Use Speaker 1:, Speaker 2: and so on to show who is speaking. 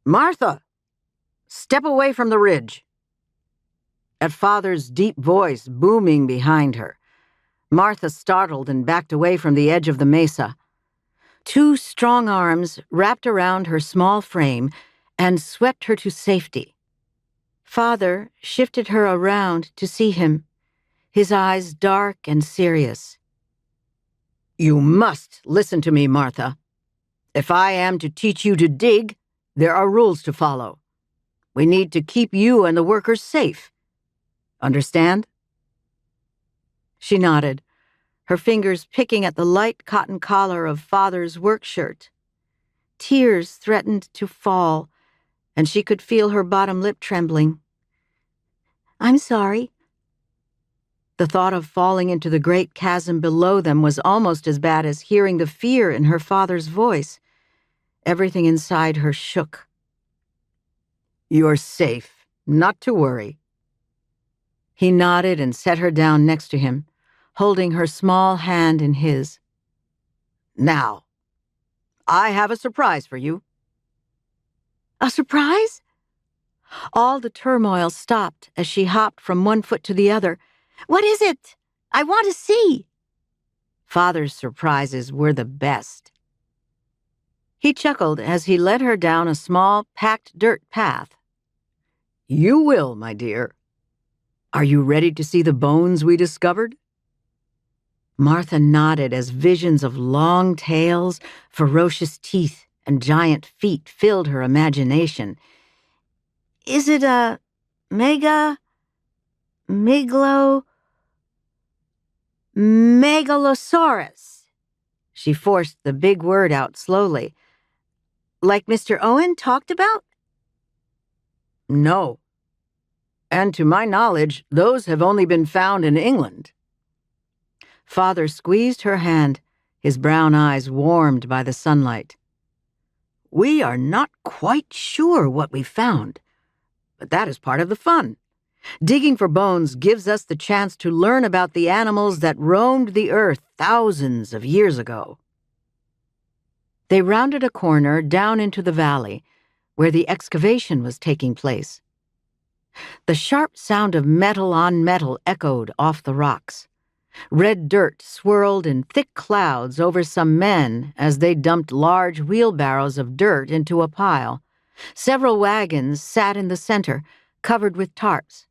Speaker 1: Martha, step away from the ridge. At Father's deep voice booming behind her, Martha startled and backed away from the edge of the mesa. Two strong arms wrapped around her small frame and swept her to safety. Father shifted her around to see him, his eyes dark and serious. You must listen to me, Martha. If I am to teach you to dig, there are rules to follow. We need to keep you and the workers safe. Understand? She nodded, her fingers picking at the light cotton collar of Father's work shirt. Tears threatened to fall, and she could feel her bottom lip trembling. I'm sorry. The thought of falling into the great chasm below them was almost as bad as hearing the fear in her father's voice. Everything inside her shook. You're safe, not to worry. He nodded and set her down next to him, holding her small hand in his. Now, I have a surprise for you. A surprise? All the turmoil stopped as she hopped from one foot to the other. What is it? I want to see. Father's surprises were the best. He chuckled as he led her down a small, packed dirt path. You will, my dear. Are you ready to see the bones we discovered? Martha nodded as visions of long tails, ferocious teeth, and giant feet filled her imagination. Is it a megalosaurus? She forced the big word out slowly. Like Mr. Owen talked about? No. And to my knowledge, those have only been found in England. Father squeezed her hand, his brown eyes warmed by the sunlight. We are not quite sure what we found, but that is part of the fun. Digging for bones gives us the chance to learn about the animals that roamed the earth thousands of years ago. They rounded a corner down into the valley, where the excavation was taking place. The sharp sound of metal on metal echoed off the rocks. Red dirt swirled in thick clouds over some men as they dumped large wheelbarrows of dirt into a pile. Several wagons sat in the center, covered with tarps.